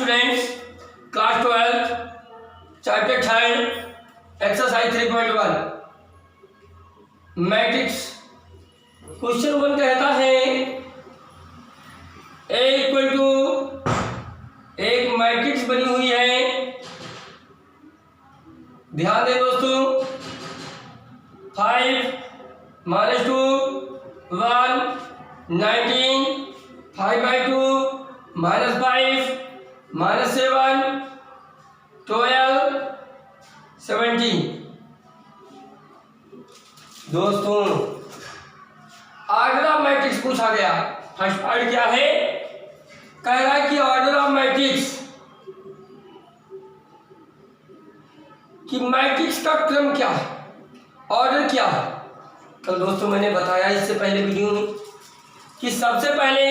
Students, class 12 chapter 3 exercise 3.1 matrix. Question 1 कहता है A equal to एक मैट्रिक्स बनी हुई है। ध्यान दें दोस्तों, 5 -2 1 19 5/2 -5 -7 12 17। दोस्तों ऑर्डर ऑफ मैट्रिक्स पूछा गया। फर्स्ट पार्ट क्या है, कह रहा है कि ऑर्डर ऑफ मैट्रिक्स, कि मैट्रिक्स का क्रम क्या है, ऑर्डर क्या है। कल दोस्तों मैंने बताया इससे पहले वीडियो में कि सबसे पहले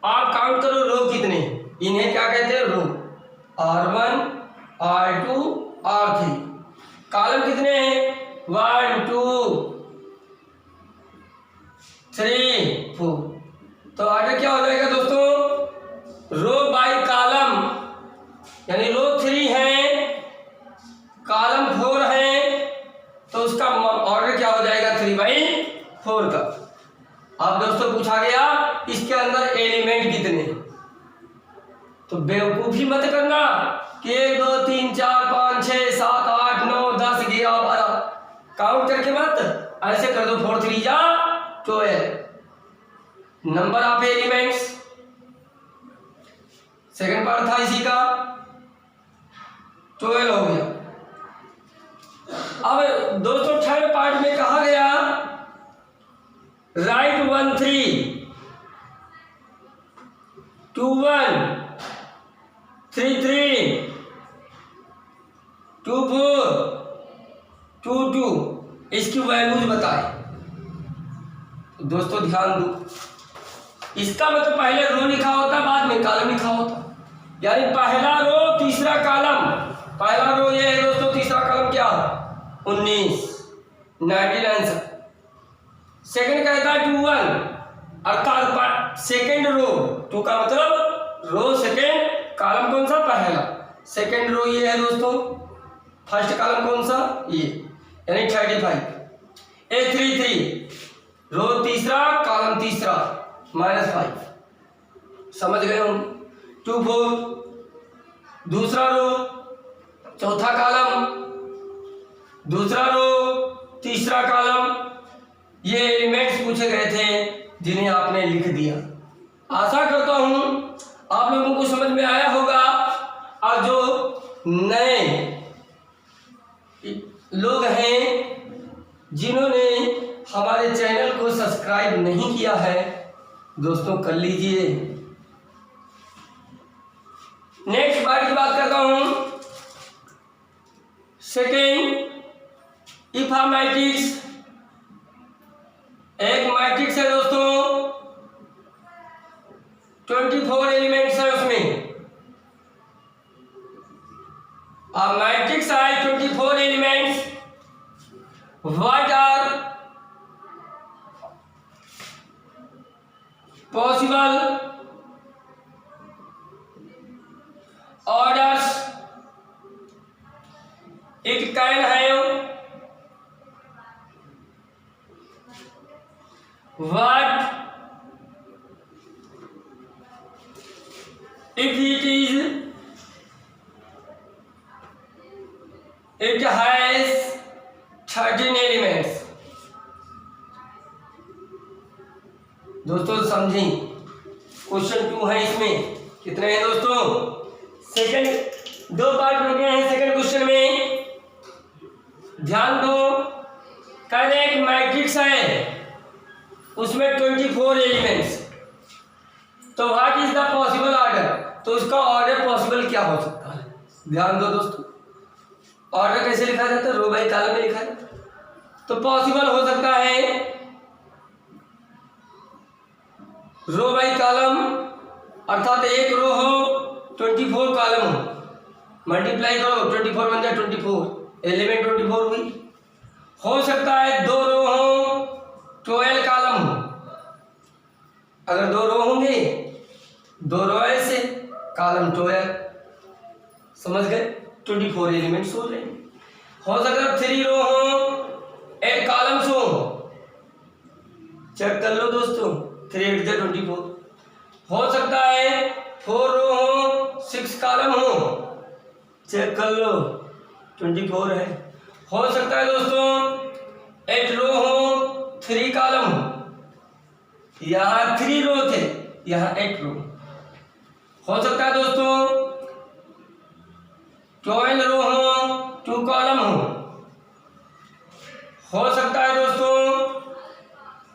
आप काउंट करो रो कितने, इन्हें क्या कहते हैं, रो। R1 R2 R3। कॉलम कितने हैं, 1 2 3 4। तो ऑर्डर क्या हो जाएगा दोस्तों, रो बाय कॉलम, यानी रो 3 है, कॉलम 4 है, तो उसका ऑर्डर क्या हो जाएगा 3/4 का। अब दोस्तों पूछा गया इसके अंदर एलिमेंट कितने, तो बेवकूफी मत करना कि 1 2 3 4 5 6 7 8 9 10 11 12 काउंट करके मत, ऐसे कर दो 4 3 जा 12 number of elements. Second part था इसी का, 12 हो गया। अब दोस्तों थर्ड पार्ट में कहा गया राइट 1 3 2 1 3 3 2 4 2 2, इसकी वैल्यूज बताए। दोस्तों ध्यान दो, इसका मतलब पहले रो लिखा होता, बाद में कॉलम लिखा होता, यानी पहला रो तीसरा कॉलम। पहला रो ये है दोस्तों, तीसरा कॉलम क्या, 19 19 आंसर। सेकंड कहता है 2 1, अर्थात सेकंड रो, 2 का मतलब रो सेकंड, कॉलम कौन सा, पहला। सेकंड रो ये है दोस्तों, फर्स्ट कॉलम कौन सा, ये, यानी 35। A 3 3, रो तीसरा कॉलम तीसरा, -5। समझ गए होंगे। 2 4, दूसरा रो चौथा कॉलम, दूसरा रो तीसरा कॉलम। ये एलिमेंट्स पूछे गए थे जिन्हें आपने लिख दिया। आशा करता हूं आप लोगों को समझ में आया होगा। और जो नए लोग हैं जिन्होंने हमारे चैनल को सब्सक्राइब नहीं किया है, दोस्तों कर लीजिए। नेक्स्ट पार्ट की बात करता हूं। सेकेंड, इफ अ मैट्रिक्स, एक मैट्रिक्स है दोस्तों, 24 एलिमेंट्स है उसमें। अ मैट्रिक्स है 24 elements, what are possible orders it can have, what if it has 13 elements। दोस्तों समझें, क्वेश्चन 2 है, इसमें कितने हैं दोस्तों, सेकंड 2 पार्ट बने हैं सेकंड क्वेश्चन में। ध्यान दो, कह रहे एक मैट्रिक्स है उसमें 24 एलिमेंट्स, तो what is the possible order, तो उसका ऑर्डर पॉसिबल क्या हो सकता है। ध्यान दो दोस्तों, ऑर्डर कैसे लिखा जाता है, रो बाई कॉलम में लिखा जाता है। तो पॉसिबल हो सकता है रो बाई कॉलम, अर्थात एक रो हो 24 कॉलम हो, मल्टीप्लाई करो 24 बन जाए 24, एलिमेंट 24 हुई। हो सकता है 2 रो हो 12 कॉलम हो, अगर 2 रो होंगे 2 रो ऐसे कॉलम 12, समझ गए? 24 एलिमेंट्स हो रहे हैं। हो सकता है 3 रो हो 8 कॉलम्स हो, चेक कर लो दोस्तों, 3 8 जा 24। हो सकता है 4 रो हो 6 कॉलम हो, चेक कर लो 24 है। हो सकता है दोस्तों 8 रो हो 3 कॉलम हो, यहाँ 3 रो थे, यहाँ 8 रो। हो सकता है दोस्तों 12 रो हो 2 कॉलम हो सकता है दोस्तों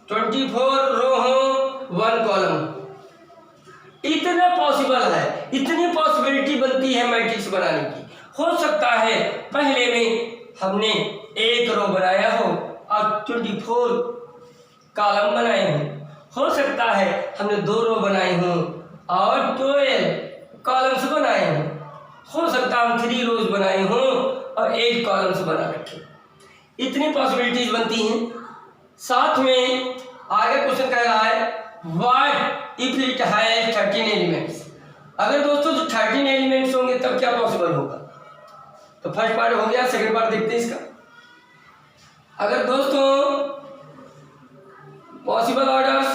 24 रो हो 1 कॉलम। इतना पॉसिबल है, इतनी पॉसिबिलिटी बनती है मैट्रिक्स बनाने की। हो सकता है पहले में हमने 1 रो बनाया हो और 24 कॉलम बनाए हो सकता है हमने 2 रो बनाए हों और 12 कॉलम्स बनाए हों, हो सकता है हम 3 रोज बनाए हों और 8 कॉलम्स बना रखे। इतनी पॉसिबिलिटीज बनती हैं। साथ में आगे क्वेश्चन कह रहा है what if it has 13 elements. अगर दोस्तों जो 13 एलिमेंट्स होंगे तब क्या पॉसिबल होगा? तो फर्स्ट पार्ट हो गया, सेकंड पार्ट देखते हैं इसका। अगर दोस्तों पॉसिबल ऑर्डर्स,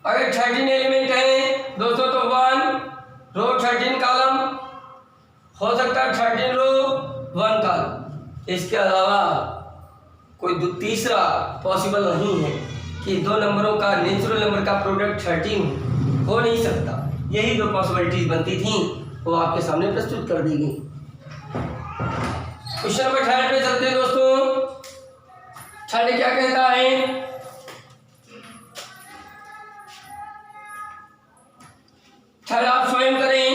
अगर 13 एलिमेंट है दोस्तों तो 1 रो 13 कॉलम, हो सकता है 13 रो 1 कॉलम। इसके अलावा कोई तीसरा पॉसिबल नहीं है कि 2 नंबरों का नेचुरल नंबर का प्रोडक्ट 13 हो नहीं सकता। यही 2 पॉसिबिलिटीज बनती थी, वो आपके सामने प्रस्तुत कर दी गई। क्वेश्चन नंबर 3 पे चलते हैं दोस्तों। 3 क्या कहता है? थर्ड आप स्वयं करें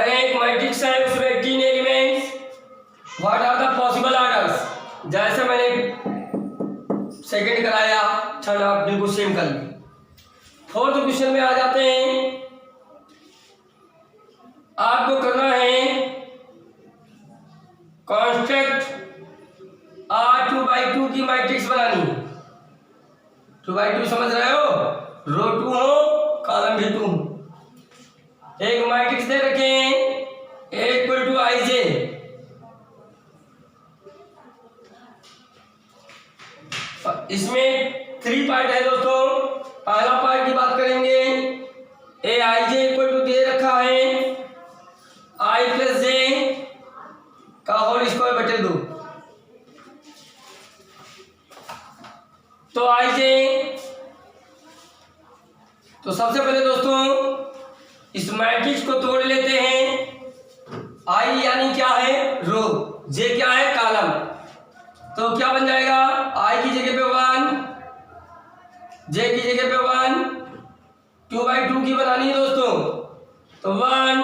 एक मैट्रिक्स है उसमें 18 elements, what are the possible orders. जैसे मैंने सेकंड कराया, थर्ड आप बिल्कुल सेम कर ली। फोर्थ क्वेश्चन में आ जाते हैं। आपको करना है कॉन्स्ट्रक्ट R2/2 की मैट्रिक्स बनानी है। 2/2 समझ रहे हो? रो 2 हो कॉलम भी 2 हो। एक मैट्रिक्स दे रखें A = IJ, इसमें 3 पार्ट है दोस्तों। पहला पार्ट की बात करेंगे, AIJ दे रखा है I + J का होल स्क्वायर बटे 2। तो IJ, तो सबसे पहले दोस्तों इस मैट्रिक्स को तोड़ लेते हैं। I यानी क्या है? रो, J क्या है? कॉलम। तो क्या बन जाएगा? I की जगह पे 1, J की जगह पे 1, 2/2 की बनानी है दोस्तों। तो 1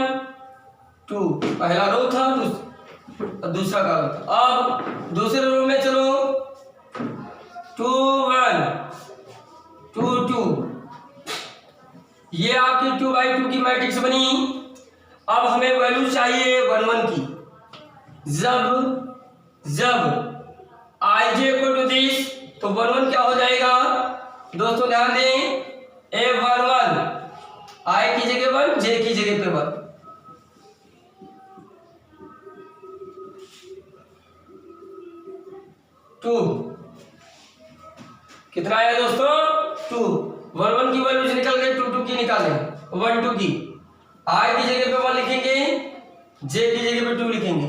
2 पहला रो था और दूसरा कॉलम था। अब दूसरे रो में चलो 2 1 2 2, ये आपकी 2/2 की मैट्रिक्स बनी। अब हमें वैल्यू चाहिए 1 1 की। जब IJ = दिस, तो 1 1 क्या हो जाएगा दोस्तों? ध्यान दें, A 1 1, I की जगह 1, J की जगह पे 1। टू कितना आया दोस्तों? 2। 1 1 की वैल्यू से निकल गई, 2 2 की निकालें, 1 2 की। I की जगह पे 1 लिखेंगे, J की जगह पे 2 लिखेंगे।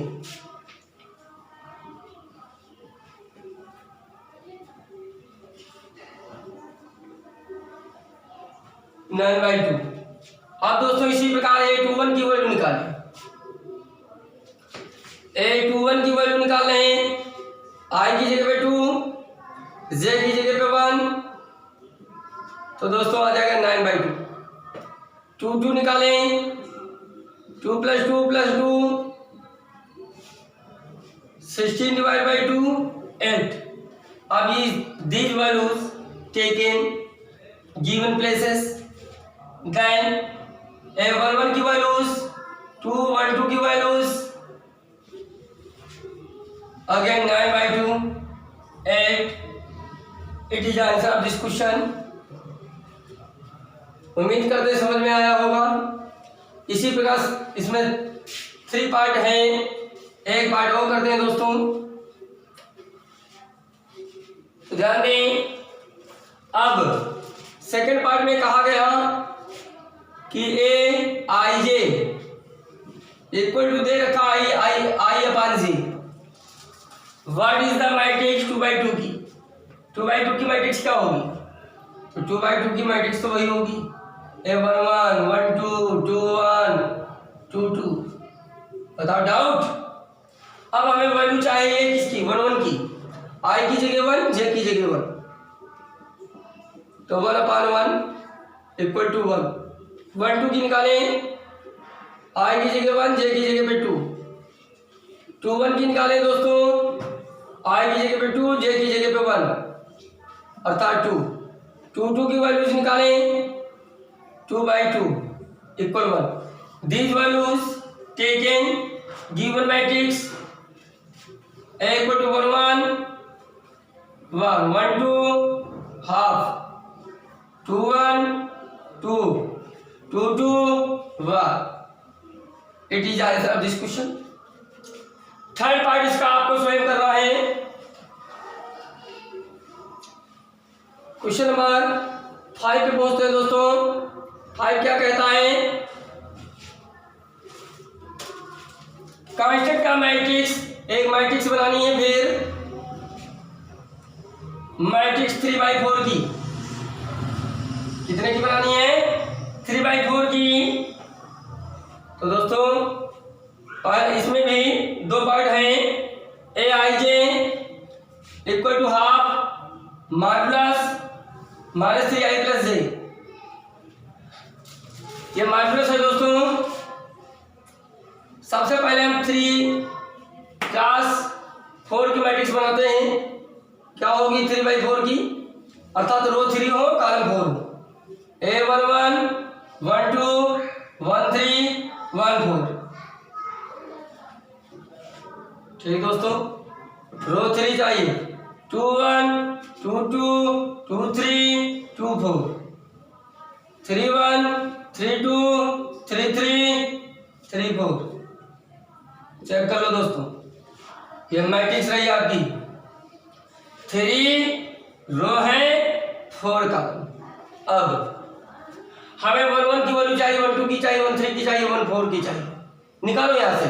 Nine by 2। अब दोस्तों इसी प्रकार A21 की वैल्यू निकालें। A21 की वैल्यू निकाल रहे हैं, I की जगह पे 2, J की जगह पे 1, तो दोस्तों आ जाएगा 9/2। 2 2 निकालें, 2 + 2 + 2 16 / 2 8। अब these values taken given places, then A1 1 की वैल्यूज, 2 1 2 की values, again 9/2 8। It is the answer of this question. उम्मीद करते समझ में आया होगा। इसी प्रकार इसमें 3 पार्ट हैं, एक पार्ट और करते हैं दोस्तों। तो ध्यान दें, अब सेकंड पार्ट में कहा गया कि ए आई जे इक्वल टू दे रखा आई अपान जी। व्हाट इज द मैट्रिक्स 2/2 की? 2/2 की मैट्रिक्स क्या होगी? तो 2/2 की मैट्रिक्स तो वही होगी, A11 1 2 2 1 2 2। बताओ डाउट। अब हमें वैल्यू चाहिए किसकी? 1 1 की। आई की जगह 1, जे की जगह 1, तो 1/1 इक्वल टू 1। 1 2 की निकालें, आई की जगह 1, जे की जगह पे 2। 2 1 की निकालें दोस्तों, आई की जगह पे 2, जे की जगह पे 1, अर्थात 2। 2 2 की वैल्यूज निकालें, 2/2 equal 1। These values taken given matrix A equal to 1 1 1 1 2 half 2 1 2 2 2 1। It is answer of this question. Third part इसका आपको स्वयं करना है। क्वेश्चन नंबर 5 पे पहुंचते हैं दोस्तों। 5 क्या कहता है? कंस्ट्रक्ट का मैट्रिक्स, एक मैट्रिक्स बनानी है, फिर मैट्रिक्स 3/4 की। कितने की बनानी है? 3/4 की। तो दोस्तों इसमें भी 2 पार्ट हैं। A i j equal to half modulus -3i + j। ये मॉडुलस है दोस्तों। सबसे पहले हम 3 क्लास 4 की मैट्रिक्स बनाते हैं। क्या होगी? 3/4 की, अर्थात रो 3 हो, कॉलम 4 हो। A11 1 2 1 3 1 4। ठीक दोस्तों, रो 3 चाहिए, 2 1 2 2 2 3 2 4 3 1 3 2 3 3 3 4। चेक कर लो दोस्तों, ये मैट्रिक्स रही आपकी। 3 रो है, 4 कॉलम। अब हमें 1 1 की वैल्यू चाहिए, 1 2 की चाहिए, 1 3 की चाहिए, 1 4 की चाहिए। निकालो यहाँ से,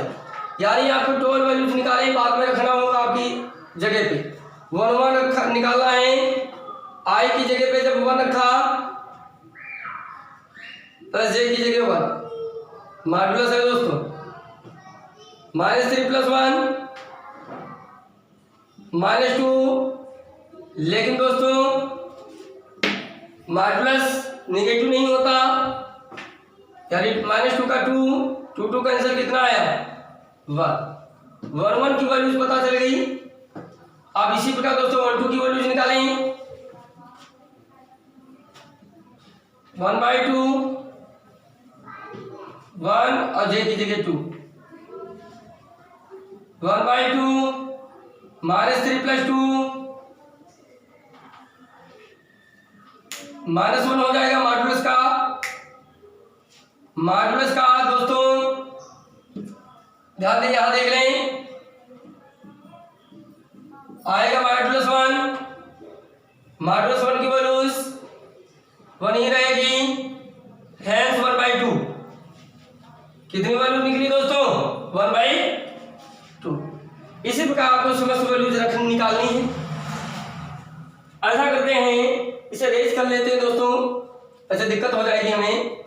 यानी आपको टोटल वैल्यूज निकाले, बाद में रखना होगा आपकी जगह पे। 1 1 निकालना है, आई की जगह पे जब 1 रखा प्लस जे की जगह 1, मॉडुलस है दोस्तों। -3 + 1 -2। लेकिन दोस्तों मॉडुलस नेगेटिव नहीं होता, यानी -2 का 2 2 2 का आंसर कितना आया? 1 1 1 की वैल्यूज पता चल गई। अब इसी प्रकार दोस्तों 1 2 की वैल्यूज निकालें। 1/2 1 और जे की जगह 2, 1/2 -3 + 2 -1 हो जाएगा मॉडुलस का। मॉडुलस का दोस्तों ध्यान दें, यहां देख लें, आएगा मॉडुलस 1। मॉडुलस 1 की वैल्यूज 1 ही रहेगी, हैंस 1/2। कितनी वैल्यू निकली दोस्तों? 1/2। इसी प्रकार आपको समस्त वैल्यूज निकालनी है। ऐसा करते हैं, इसे रेज कर लेते हैं दोस्तों, ऐसे दिक्कत हो जाएगी हमें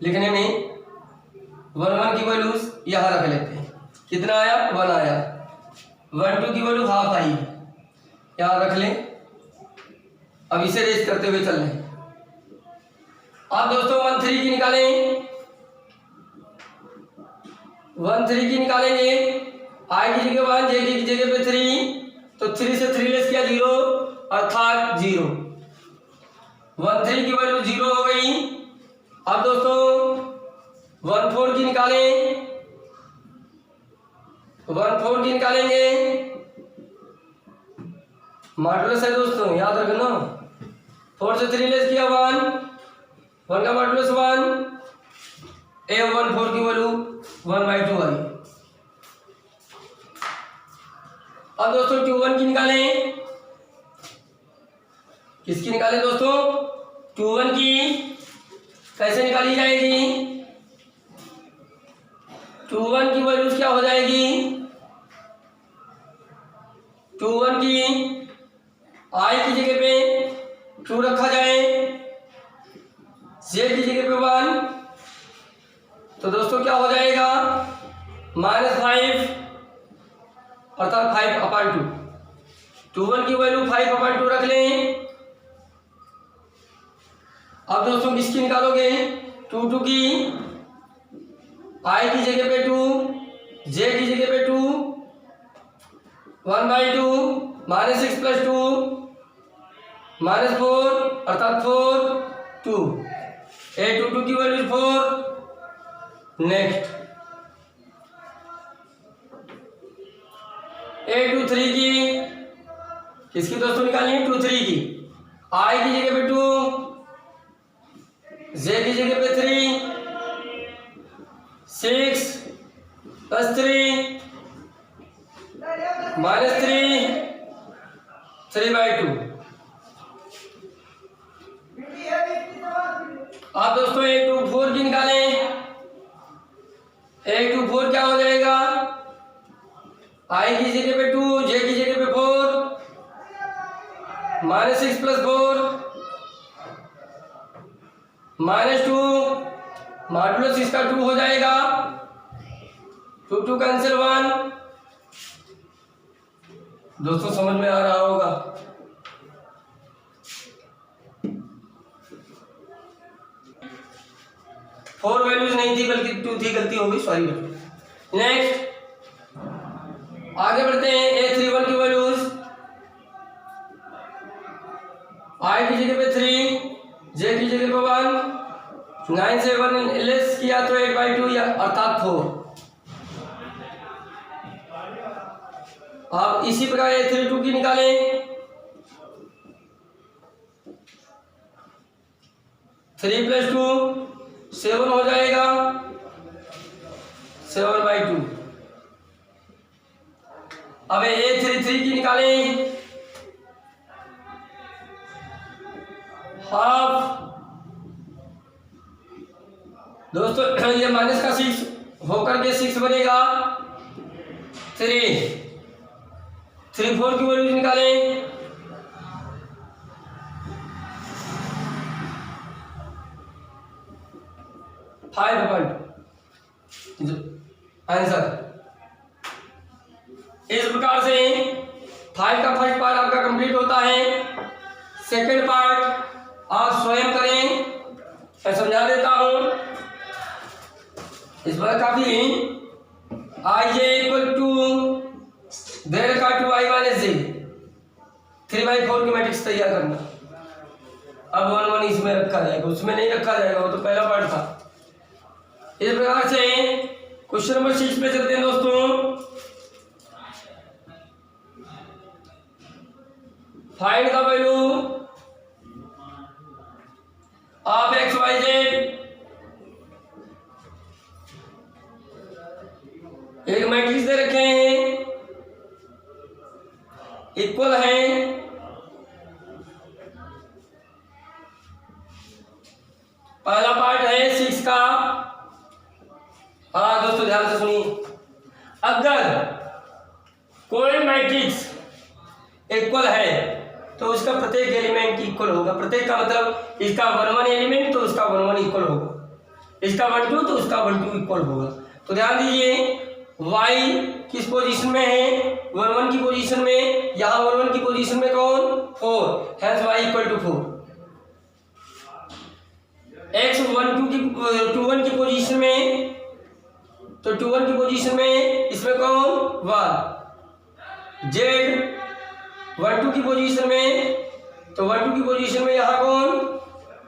लिखने में। 1 1 की वैल्यूज यहाँ रख लेते हैं। कितना आया? 1 आया। 1 2 की वैल्यू हाफ आई, यहाँ रख लें। अब इसे रेज करते हुए चल रहे। अब दोस्तों 1 3 की निकालें। 1 3 की निकालेंगे, आई की जगह 1, जे की जगह पे 3, तो 3 से 3 लेस किया 0, अर्थात 0। 1 3 की वैल्यू 0 हो गई। अब दोस्तों 1 4 की निकालें। 1 4 की निकालेंगे, मॉडुलस है दोस्तों, याद रखना। 4 से 3 लेस किया 1, 1 का मॉडुलस 1, A14 की वैल्यू 1/2 आई। अब दोस्तों Q1 की निकालें। किसकी निकालें दोस्तों? Q1 की कैसे निकाली जाएगी? Q1 की वैल्यूज क्या हो जाएगी? Q1 की I की जगह पे 2 रखा जाए, Z की जगह पे 1, तो दोस्तों क्या हो जाएगा? -5 अर्थात 5/2। Q1 की वैल्यू 5/2 रख लें। अब दोस्तों किसकी निकालोगे? Q2 की I की जगह पे 2, Z की जगह पे 2, 1/2 -6 + 2 -4 अर्थात 4 2। A22 की वैल्यू 4। नेक्स्ट A23 की किसकी दोस्तों निकालनी है? 23 की I की जगह पे 2, Z की जगह पे 3, 6 + 3 -3 3/2। अब दोस्तों 824 की निकालें। 824 क्या हो जाएगा? I की जगह पे 2, J की जगह पे 4, -6 + 4 -2, मॉडुलस इसका 2 हो जाएगा, 2 कैंसिल 1। दोस्तों समझ में आ रहा होगा? फोर वैल्यूज नहीं थी बल्कि 2 थी, गलती हो गई, सॉरी। नेक्स्ट आगे बढ़ते हैं। A31 की वैल्यूज I की जगह पे 3, J की जगह पे 1, 9 से 1 लेस किया तो 8/2 या अर्थात 4। अब इसी प्रकार A32 की निकालें। 3 + 2 7 हो जाएगा, 7/2। अब A33 की निकालें। हाफ दोस्तों ये माइनस का 6 होकर के 6 बनेगा, 3 4 की वैल्यू निकालें। आंसर इस प्रकार से 5 का फर्स्ट पार्ट आपका कंप्लीट होता है। सेकंड पार्ट आप स्वयं करें, मैं समझा देता हूं। इस बार काफी I = 2 देर का 2I - J 3/4 की मैट्रिक्स तैयार करना। अब 1 1 इसमें रखा जाएगा, उसमें नहीं रखा जाएगा, वो तो पहला पार्ट था। इस प्रकार से क्वेश्चन नंबर 6 पे चलते हैं दोस्तों। Find the value of XYZ एक मैट्रिक्स दे रखे हैं, इक्वल है पहला पार्ट है 6 का। हाँ दोस्तों ध्यान से सुनिए, अगर कोई मैट्रिक्स इक्वल है तो उसका प्रत्येक एलिमेंट इक्वल होगा। प्रत्येक का मतलब इसका 1 1 एलिमेंट तो उसका 1 1 इक्वल होगा, इसका 1 2 तो उसका 1 2 इक्वल होगा। तो ध्यान दीजिए y किस पोजीशन में है? 1 1 की पोजीशन में। यहाँ 1 1 की पोजीशन में कौन? 4, hence y = 4। x 2 1 की पोजीशन में, तो 2 1 की पोजीशन में इसमें कौन? 1। z 1 2 की पोजीशन में, तो 1 2 की पोजीशन में यहाँ कौन?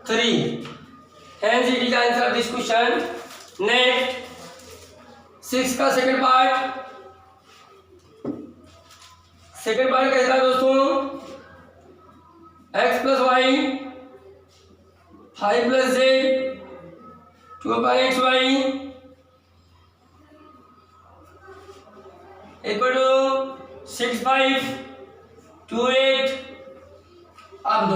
3। hence it is answer this question। Next 6 का सेकंड पार्ट कहता है दोस्तों x + y 5 plus z 2/xy equal to 6 5 2 8। अब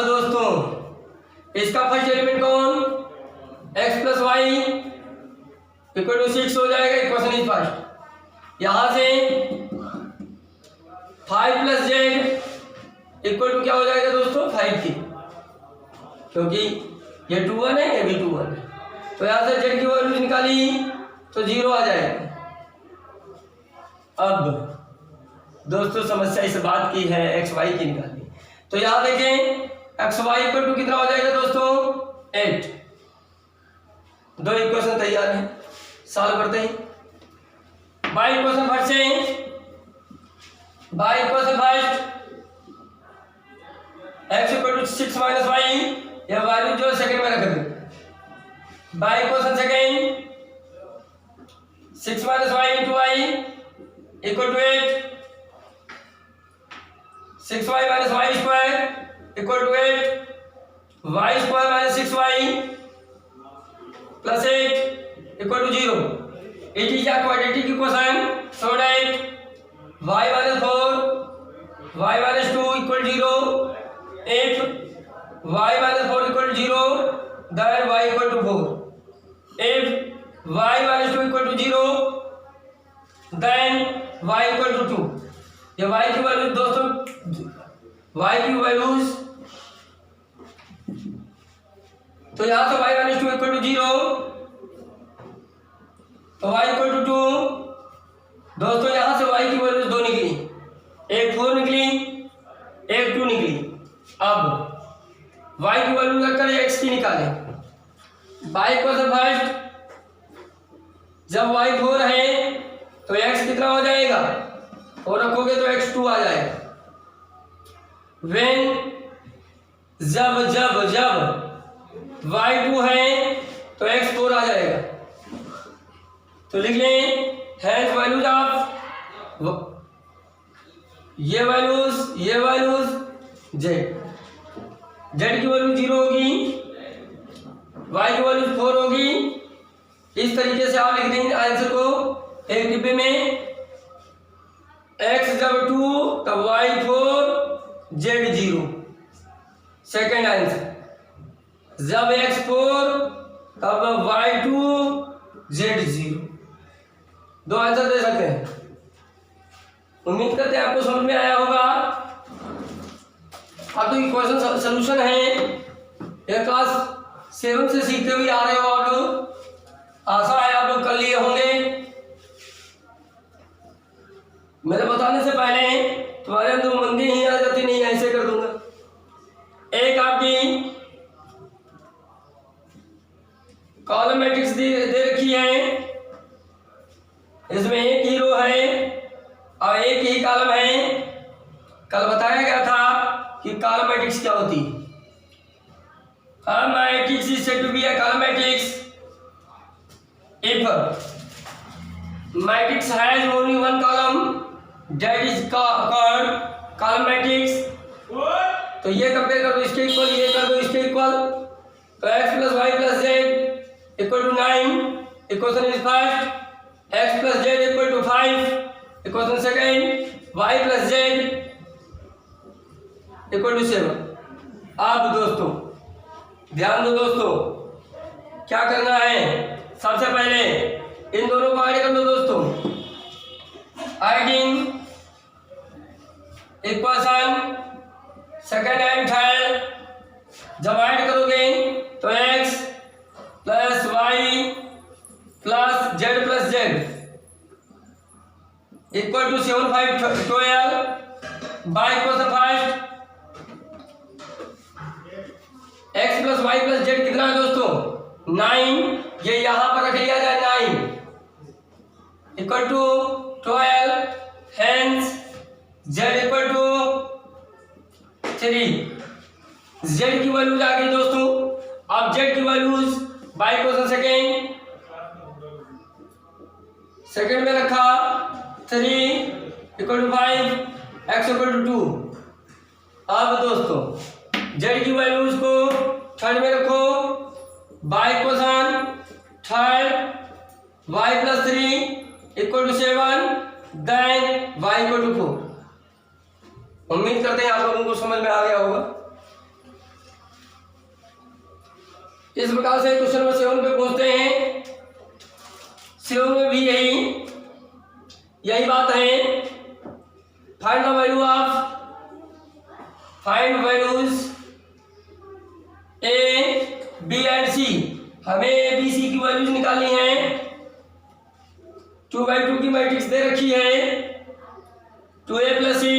दोस्तों इसका फर्स्ट एलिमेंट कौन, x plus y equal to 6 हो जाएगा। Equation is first. यहां से 5 प्लस जेड इक्वल टू क्या हो जाएगा दोस्तों, 5 की, क्योंकि ये 2 1 है, ये भी 2 1 है। तो यहां से जेड की वैल्यू निकाली तो 0 आ जाएगा। अब दोस्तों समस्या इस बात की है, एक्स वाई की निकालनी। तो यहां देखें एक्स वाई इक्वल टू कितना हो जाएगा दोस्तों, 8। दो इक्वेशन तैयार है, सॉल्व करते हैं। बाई इक्वेशन फर्स्ट से, by equation first x equal to 6 minus y, यह वैल्यू जो सेकंड में रख दो। By equation second 6 minus y into y equal to 8। 6y minus y square equal to 8, y square minus 6y plus 8 equal to 0। It is a quadratic equation so that y minus 4 y minus 2 equal 0। If y minus 4 equal 0 then y equal to 4। If y minus 2 equal to 0 then y equal to 2। ये y की value दोस्तों, y की values, तो यहां से y minus 2 equal to 0, तो y equal to 2। दोस्तों यहां से y की वैल्यूज दो निकली, एक 4 निकली, एक 2 निकली। अब y की वैल्यू रखकर x की निकालें। y इक्वल टू फर्स्ट, जब y 4 है तो x कितना हो जाएगा, और रखोगे तो x2 आ जाएगा। When जब y2 है तो x4 आ जाएगा। तो लिख लें हैज वैल्यूज ऑफ ये वैल्यूज z की वैल्यू 0 होगी, y की वैल्यू 4 होगी। इस तरीके से आप लिख देंगे आंसर को एक डिब्बे में, x जब 2 तब y 4 z 0। सेकेंड आंसर, जब x 4 तब y 2 z 0। दो आंसर दे सकते हैं। उम्मीद करते हैं आपको समझ में आया होगा। अब तो इक्वेशन सॉल्यूशन है, ये क्लास 7 से सीखते हुए आ रहे हो आप लोग, आशा है आप लोग कर लिए होंगे। मेरे बताने से पहले तुम्हारे अंदर मंदी ही आ जाती, नहीं ऐसे कर दूंगा। एक आपकी कॉलम मैट्रिक्स दे रखी है, इसमें एक ही रो है और एक ही कॉलम है। कल बताया गया था कि कॉलम मैट्रिक्स क्या होती है। A matrix is said to be a column matrix if matrix has only one column, that is called column matrix। तो ये कंपेयर कर दो इसके इक्वल, ये कर दो इसके इक्वल, तो x plus y plus z equal to 9। Equation is first, x plus z equal to 5। Equation second, y plus z equal to 7। अब दोस्तों ध्यान दो दोस्तों, क्या करना है, सबसे पहले इन दोनों को ऐड कर दो दोस्तों। Adding equation second and third, जब ऐड करोगे तो x plus y plus z plus z equal to 7 5 12। By equation first, x plus y plus z कितना है दोस्तों, 9। ये यहां पर रख लिया जाए 9 equal to 12, hence z equal to 3। z की वैल्यूज आ गई दोस्तों। अब z की वैल्यूज बाई इक्वेशन सेकेंड में रखा 3 equal to 5, x equal to 2। अब दोस्तों जेड की वैल्यूज को थर्ड में रखो, by question third y plus 3 equal to 7, then y equal to 4। उम्मीद करते हैं आप लोगों को समझ में आ गया होगा। इस प्रकार से क्वेश्चन नंबर 7 पे पहुंचते हैं। 7 में भी यही बात है, find the value of find values a b and c. हमें ए बी सी की वैल्यूज निकालनी है। 2/2 की मैट्रिक्स दे रखी है, 2a plus c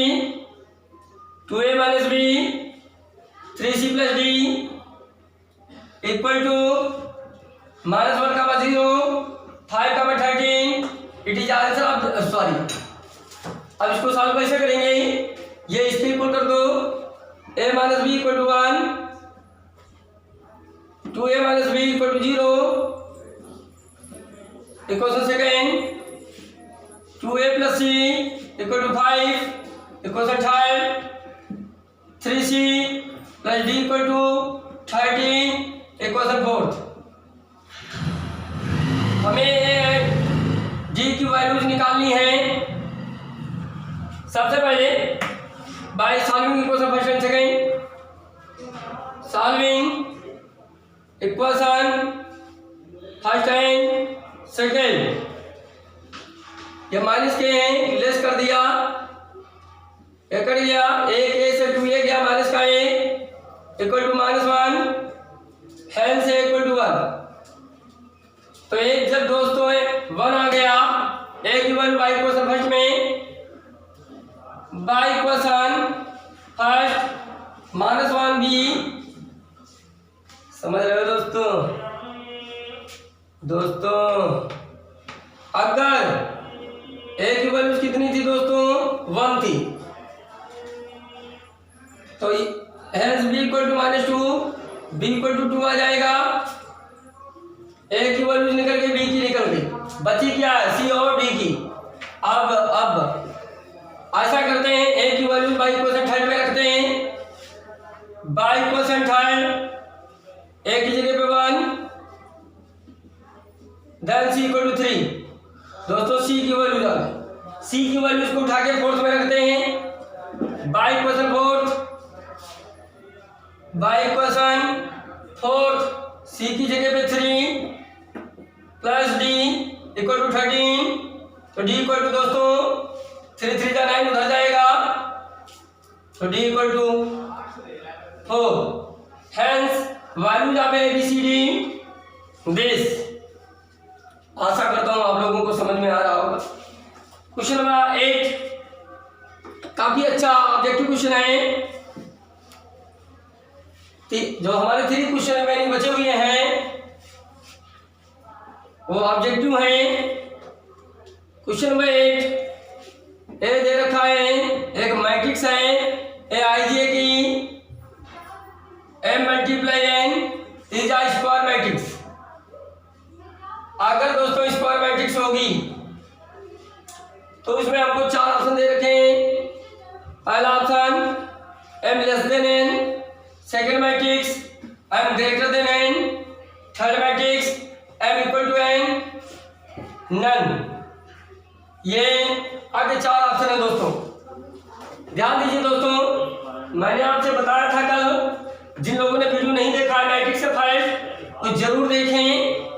2a minus b 3c plus d equal to -1 का 0 5 का 13। It is answer of sorry. अब इसको सॉल्व कैसे करेंगे, ये इसको इक्वल कर दो, a minus b equal to 1, 2a minus b equal to 0। Equation second 2a plus c equal to 5। Equation third 3c plus d equal to 13। Equation fourth हमें d की वैल्यूज निकालनी है। सबसे पहले by solving equation first and second, solving equation first and second. ये minus के हैं, less कर दिया, ये कर दिया, एक ए से 2a गया, माइनस का a इक्वल टू -1 हैंड से इक्वल टू 1। तो एक जब दोस्तों 1 आ गया, एक इक्वल बाई इक्वेशन फर्स्ट में, बाई इक्वेशन फर्स्ट -1 भी। समझ रहे हो दोस्तों अगर ए की वैल्यूज कितनी थी दोस्तों 1 थी, तो hence b equal to -2 b equal to 2 आ जाएगा। ए की वैल्यूज निकल गई, बी की निकल गई, बची क्या है सी और डी की। अब ऐसा करते हैं, ए की वैल्यूज बाई इक्वेशन थर्ड में रखते हैं। बाई इक्वेशन थर्ड ए की जगह पे 1, देन सी इक्वल टू 3। दोस्तों सी की वैल्यूज आ गई, सी की वैल्यूज को उठा के फोर्थ में रखते हैं। By equation fourth, by equation fourth c की जगह पे 3 प्लस डी इक्वल टू 13। तो डी इक्वल टू दोस्तों 3 3 का 9 उधर जाएगा, तो d equal to 4। Hence values of a b c d this. आशा करता हूं आप लोगों को समझ में आ रहा होगा। क्वेश्चन नंबर 8 काफी अच्छा ऑब्जेक्टिव क्वेश्चन है। जो हमारे 3 क्वेश्चन में बचे हुए हैं वो ऑब्जेक्टिव हैं। क्वेश्चन नंबर 8 ए दे रखा है, एक मैट्रिक्स है ए आई जे की m multiply n is a square matrix. अगर दोस्तों स्क्वायर मैट्रिक्स होगी तो इसमें हमको 4 ऑप्शन दे रखे हैं। पहला option m less than n, second matrix m greater than n, third matrix m equal to n, none. ये आगे 4 ऑप्शन है दोस्तों। ध्यान दीजिए दोस्तों, मैंने आपसे बताया था कल, जिन लोगों ने वीडियो नहीं देखा है मैट्रिक्स से फाइव तो जरूर देखें।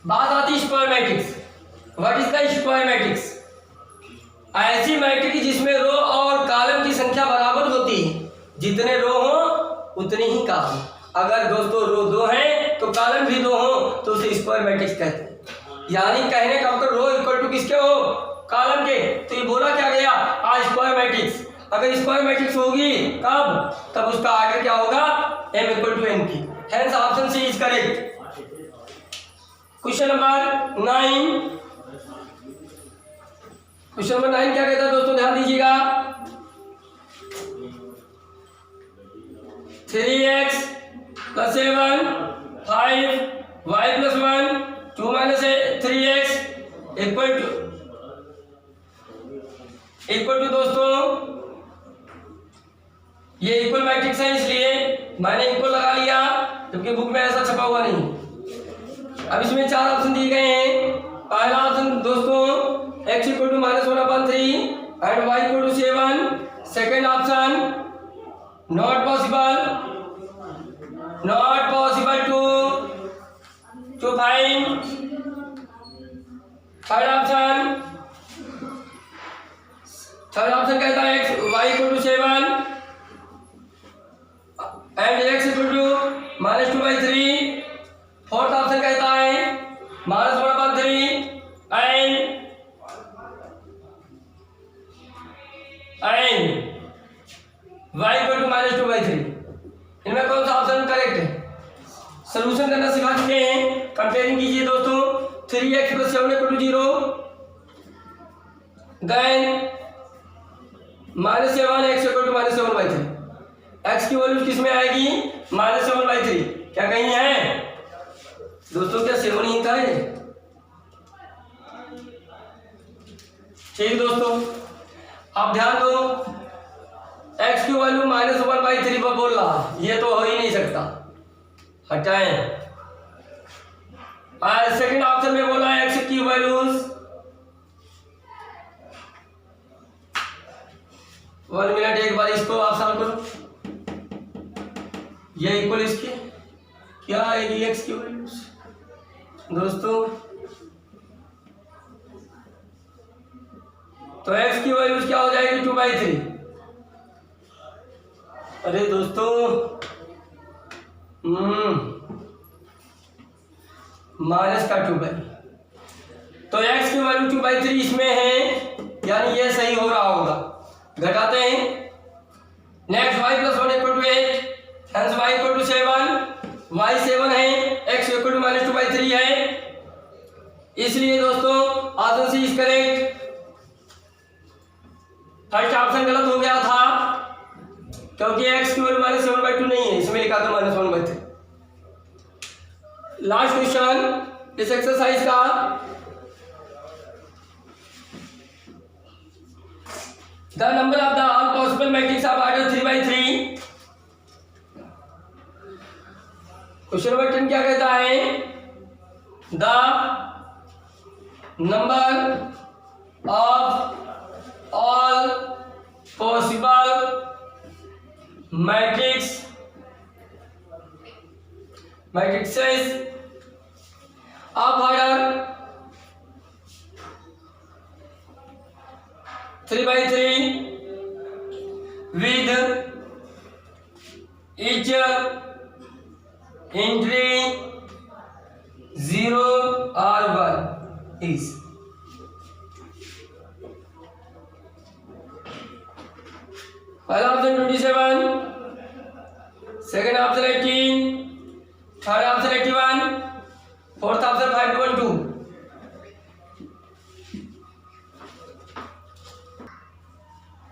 बात आती square matrix. What is the square matrix? ऐसी मैट्रिक्स जिसमें रो और कॉलम की संख्या बराबर होती है, जितने रो हो उतने ही कॉलम। अगर दोस्तों रो 2 हैं तो कॉलम भी 2 हो तो उसे स्क्वायर मैट्रिक्स कहते हैं। यानी कहने का मतलब रो इक्वल टू किसके हो, कॉलम के। तो ये बोला क्या गया, आ स्क्वायर मैट्रिक्स। अगर स्क्वायर मैट्रिक्स होगी कब, तब उसका आगे क्या होगा, m इक्वल टू n की। Hence option c is correct. Question number 9, question number 9 क्या कहता है दोस्तों, ध्यान दीजिएगा। 3x + 7 5y + 1 2 - 3x equal to दोस्तों ये इक्वल मैट्रिक्स है इसलिए मैंने इक्वल लगा लिया, जबकि बुक में ऐसा छपा हुआ नहीं। अब इसमें 4 ऑप्शन दिए गए हैं। पहला ऑप्शन दोस्तों x equal to -1/3 and y equal to 7। Second option not possible to find. Third option कहता है y equal to 7 and x equal to -2/3। Fourth option कहता है -1/3 एंड y इक्वल टू -2/3। इनमें कौन सा ऑप्शन करेक्ट है? Solution करना सिखा चुके हैं। कंपेयरिंग कीजिए दोस्तों। 3x + 7 = 0, then -7x = -7/3। x की वैल्यू किस में आएगी? -7/3। क्या कहीं है दोस्तों? क्या 7 ही था ये? ठीक दोस्तों, अब ध्यान दो, x की वैल्यू -1/3 पर बोल रहा, ये तो हो ही नहीं सकता, हटाएं। सेकंड ऑप्शन में बोला x की वैल्यूज 1 मिनट, एक बार इसको आप सॉल्व करो। ये इक्वल इसके क्या आएगी x की वैल्यूज दोस्तों? तो x की वैल्यूज क्या हो जाएगी? 2/3। अरे दोस्तों माइनस का 2/, तो x की वैल्यू 2/3 इसमें है, यानी ये सही हो रहा होगा। घटाते हैं। Next y + 1 = 8, hence y = 7, y 7 है, x = -2/3 है, इसलिए दोस्तों option c is correct. First option गलत हो गया था क्योंकि x की वैल्यू -7/2 नहीं है, इसमें लिखा था -1/3। लास्ट क्वेश्चन इस एक्सरसाइज का, the number of the all possible matrix of order 3/3। Question number 10 क्या कहता है? The number of all possible matrixes of order 3/3 with each entry 0 or 1 is। पहला option 27, second option 18, third option 81, fourth option 512।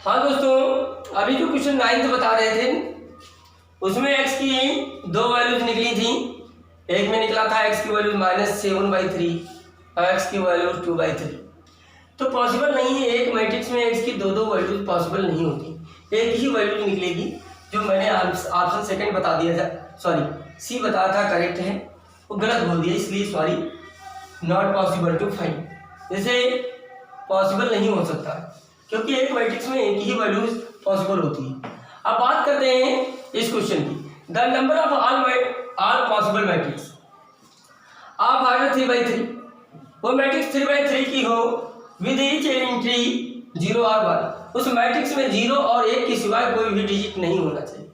हाँ दोस्तों, अभी जो question 9 बता रहे थे उसमें x की 2 वैल्यूज निकली थी। एक में निकला था x की वैल्यू -7/3 और x की वैल्यू 2/3। तो पॉसिबल नहीं है, एक मैट्रिक्स में x की 2 वैल्यूज पॉसिबल नहीं होती, एक ही वैल्यू निकलेगी। जो मैंने ऑप्शन सेकंड बता दिया था, सॉरी सी बताया था करेक्ट है, वो गलत बोल दिया, इसलिए sorry, not possible to find. जैसे पॉसिबल नहीं हो सकता क्योंकि एक मैट्रिक्स में एक ही वैल्यूज पॉसिबल होती है। अब बात करते हैं इस क्वेश्चन की। The number of all possible matrix of order 3/3, वो मैट्रिक्स 3/3 की हो विद ईच एंट्री 0 और 1। उस मैट्रिक्स में 0 और 1 के सिवाय कोई भी डिजिट नहीं होना चाहिए,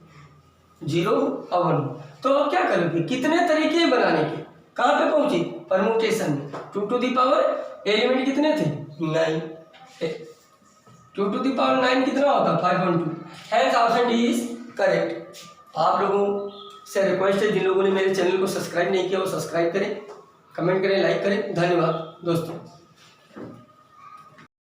0 और 1। तो अब क्या करोगे? कितने तरीके बनाने के, कहाँ पे पहुंचे? परमुटेशन में। 2 टू द पावर एलिमेंट कितने थे? 9। 2 टू द पावर 9 कितना होता? 5/2। Hence option D is correct. आप लोगों से रिक्वेस्ट है, जिन लोगों ने मेरे चैनल को सब्सक्राइब नहीं किया वो सब्सक्राइब करें, कमेंट करें, लाइक करें। धन्यवाद दोस्तों।